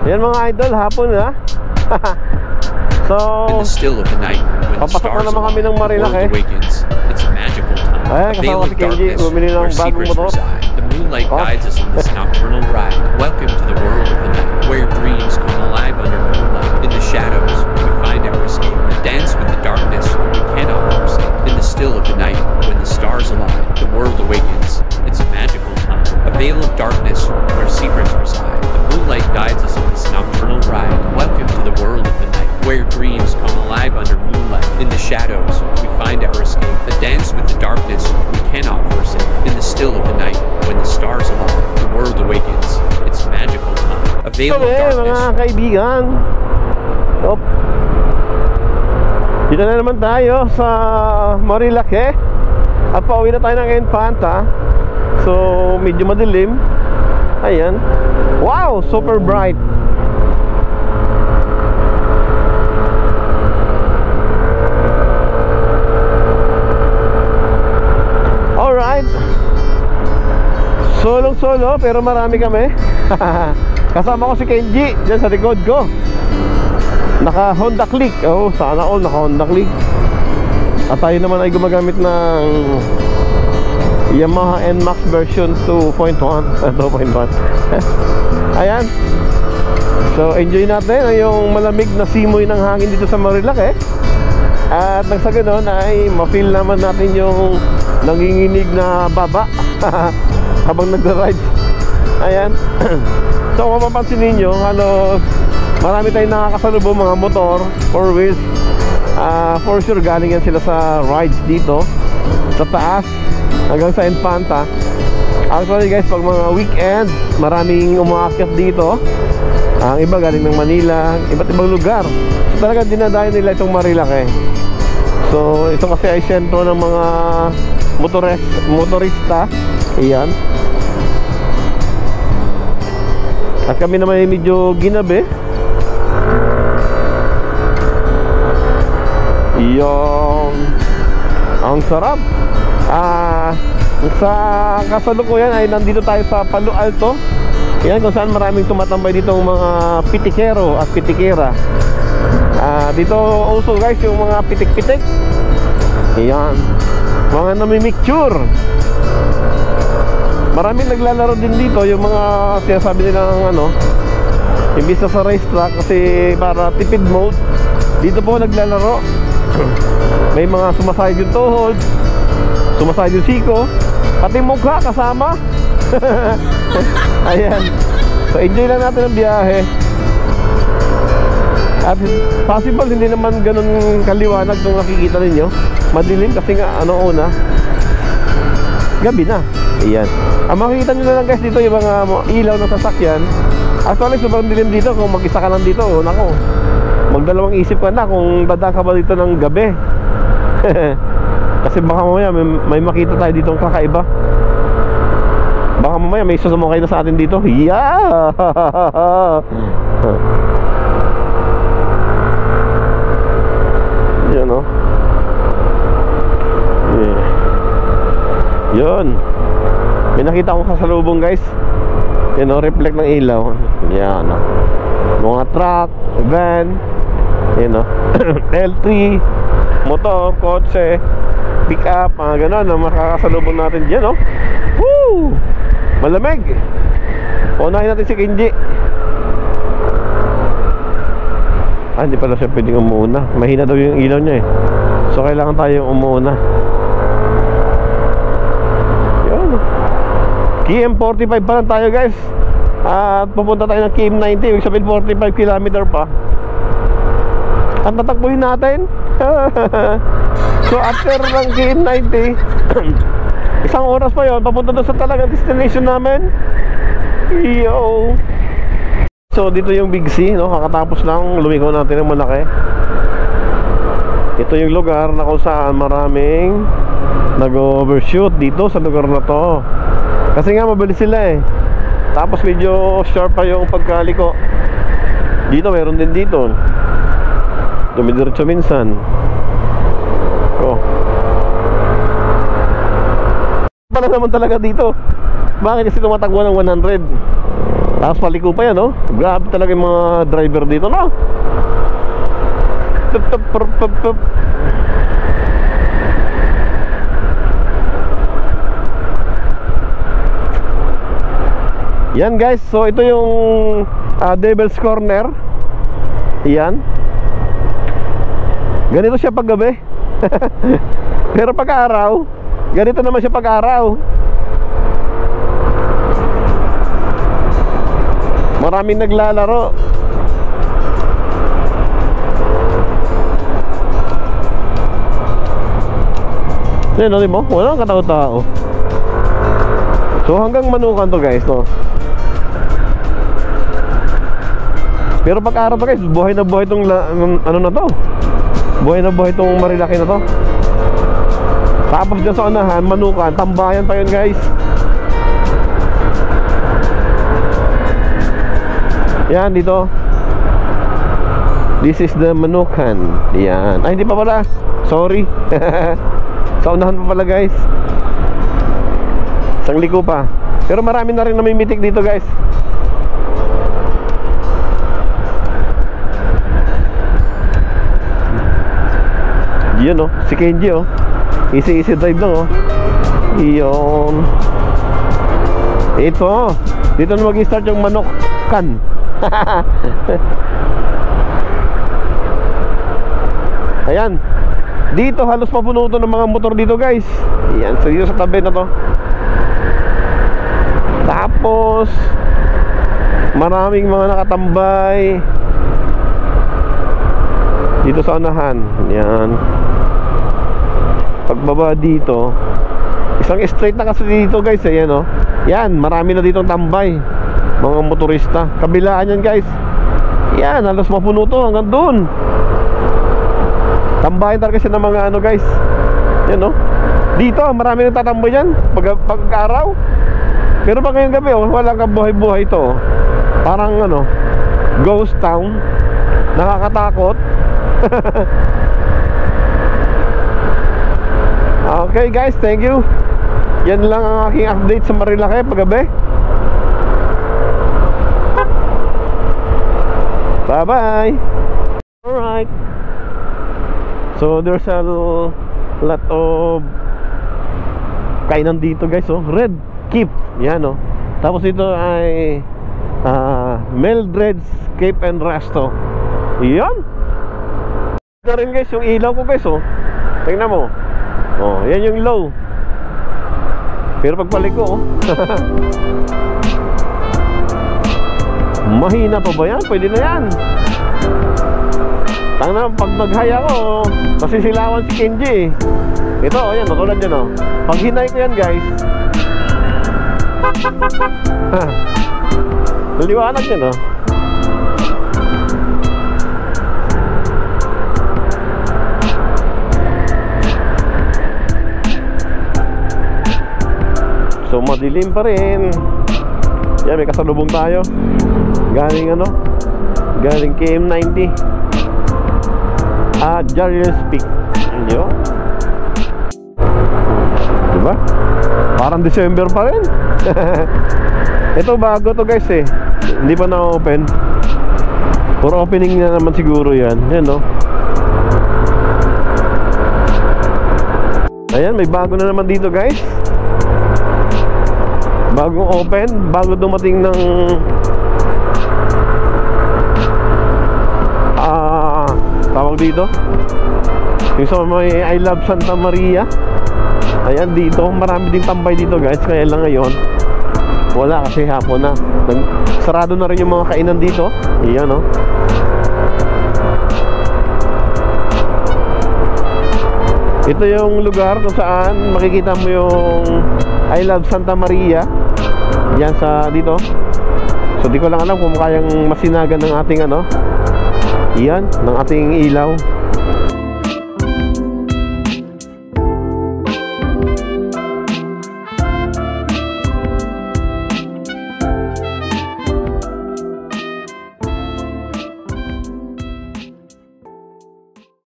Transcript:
Yan mga idol, hapon na. So, in the still of the night, when the stars align, the world awakens. It's a magical time. A veil of darkness where secrets reside. The moonlight guides us on this nocturnal ride. Welcome to the world of the night, where dreams come alive under moonlight. In the shadows, we find our escape. A dance with the darkness we cannot forsake. In the still of the night, when the stars align, the world awakens. It's a magical time. A veil of darkness where secrets reside. The moonlight guides us on this nocturnal ride. Welcome to the world of the night, where dreams come alive under moonlight. In the shadows, we find our escape. A dance with the darkness we cannot forsake. In the still of the night, when the stars align, the world awakens. It's a magical time. A veil of darkness. Mga kaibigan, dito na naman tayo sa Marilake. At pauwi na tayo ng Infanta. So medyo madilim. Ayan. Wow, super bright. Alright. Solong-solo pero marami kami. Kasama ko si Kenji dyan sa likod ko. Naka Honda Click. Oh, sana all naka Honda Click. At tayo naman ay gumagamit ng Yamaha NMAX version 2.1. 2.1. Ayan. So enjoy natin yung malamig na simoy ng hangin dito sa Marilake. At nang sa ganon ay ma-feel naman natin yung nanginginig na baba habang nag-ride. Ayan. So kung mapapansin ninyo, halos marami tayong nakakasalubong mga motor, 4 wheels. For sure galing yan sila sa rides dito sa taas hanggang sa Infanta. Actually guys, pag mga weekend maraming umaakyat dito. Ang iba galing ng Manila, iba't ibang lugar. So talagang dinadayo nila itong Marilake. So ito kasi ay sentro ng mga motorista. Ayan. At kami naman ay medyo ginabi. Yung ang sarap. Sa kasalukuyan ay nandito tayo sa Palo Alto. Yan kung saan maraming tumatambay dito ng mga pitikero at pitikera. Dito also guys yung mga pitik-pitik. Yan. Mga namimicture. Maraming naglalaro din dito yung mga sinasabi nilang imbis na sa racetrack kasi para tipid mode. Dito po naglalaro. May mga sumasayad yung tuhod, sumasayad yung siko, pati mukha kasama. Ayan. So enjoy lang natin ang biyahe. At possible hindi naman ganun kaliwanag itong nakikita ninyo. Madilim kasi nga una gabi na. Ayan. Ang makikita nyo na lang guys dito yung mga ilaw ng sasakyan. Actually sobrang dilim dito. Kung mag-isa ka lang dito, nako, magdalawang isip ka na kung dada ka ba dito ng gabi. Kasi baka mamaya may makita tayo dito ng kakaiba. Baka mamaya may susumakay na sa atin dito. Yeah! Yan o. Yeah. Yun. May nakita akong kasalubong guys. Yan o, reflect ng ilaw. Yan o. Mga truck, van, yan o. L3, motor, kotse, pick up, mga ganon na makakasalubong natin dyan o. Woo! Malamig. Unahin natin si Kenji. Hindi pala siya pwedeng umuuna. Mahina daw yung ilaw niya eh. So kailangan tayong umuuna. Yun. KM45 pa lang tayo guys. At pupunta tayo ng KM90. Ibig sabihin 45 km pa. Ang tatakbuhin natin. So after ng KM90 isang oras pa yun, papunta doon sa talagang destination namin. Yo. So dito yung Big C, no? Kakatapos lang lumiko natin ng malaki. Ito yung lugar na kung saan maraming nag-overshoot dito sa lugar na to. Kasi nga mabilis sila eh. Tapos medyo sharp pa yung pagkaliko. Dito meron din dito. Dumidiretso minsan. Pala naman talaga dito. Bakit kasi tumatakbo ng 100? Tapos paliko pa yan, no? Grabe talaga yung mga driver dito, no? Tup, tup, tup, tup, tup. Yan guys, so ito yung Devil's Corner. Yan. Ganito siya pag gabi. Pero pag araw, ganito naman siya pag araw. Maraming naglalaro. Yan, di mo? Walang katao-tao. So hanggang Manukan to guys, no? Pero pag araw to guys, buhay na buhay tong ano na to. Buhay na buhay tong Marilaki na to. Tapos dyan sa unahan, Manukan, tambayan pa yun guys. Yan dito. This is the Manukan. Yan. Ay hindi pa pala. Sorry. Sa unahan pa pala guys. Isang liko pa. Pero marami na rin namimitik dito guys. Yun oh, si Kenji oh. Easy drive lang oh. Iyon. Ito. Dito na mag-start yung Manukan. Ayan. Dito halos mapuno to ng mga motor dito guys. Ayan, so dito sa tabi na to. Tapos maraming mga nakatambay dito sa unahan. Yan. Pagbaba dito, isang straight na kasi dito guys. Ayan oh. Yan, marami na ditong tambay, mga motorista. Kabilaan yan guys. Yan, halos mapuno to hanggang doon. Tambayan talaga siya ng mga ano guys. Yan oh. Dito, marami nang tatambay dyan pag-araw. Pero pag ngayong gabi oh, walang kabuhay-buhay to oh. Parang ano, ghost town. Nakakatakot. Okay guys, thank you. Yan lang ang aking update sa Marilaki paggabi. Bye bye. Alright. So there's a lot of kainan dito guys oh. Red Keep. Yan oh. Tapos ito ay Mildred's Cape and Resto. Yan. Na rin guys yung ilaw ko guys oh. Tingnan mo. Oh, yan yung low. Pero pagpalik ko oh. Mahina pa ba yan? Pwede na yan. Tangna, pag nag-high ako, masisilawan si Kenji eh. Ito oh, yan, matulad yan oh. Pag hinay ko yan guys, naliwanag yan oh. So madilim pa rin. Yan, may kasalubong tayo. Galing ano? Galing KM90. Jarriers Peak. Yun. Diba? Parang December pa rin. Ito bago to guys eh. Hindi pa na-open. Puro opening na naman siguro yan. Yan no. Ayan, may bago na naman dito guys. Bagong open, bago dumating ng tawag dito yung sa may I Love Santa Maria. Ayan dito, marami ding tambay dito guys. Kaya lang ngayon wala kasi hapon na. Sarado na rin yung mga kainan dito. Ayan oh. Ito yung lugar kung saan makikita mo yung I Love Santa Maria. Yan sa dito. So di ko lang alam kung kayang masinagan ng ating ano. Yan, ng ating ilaw.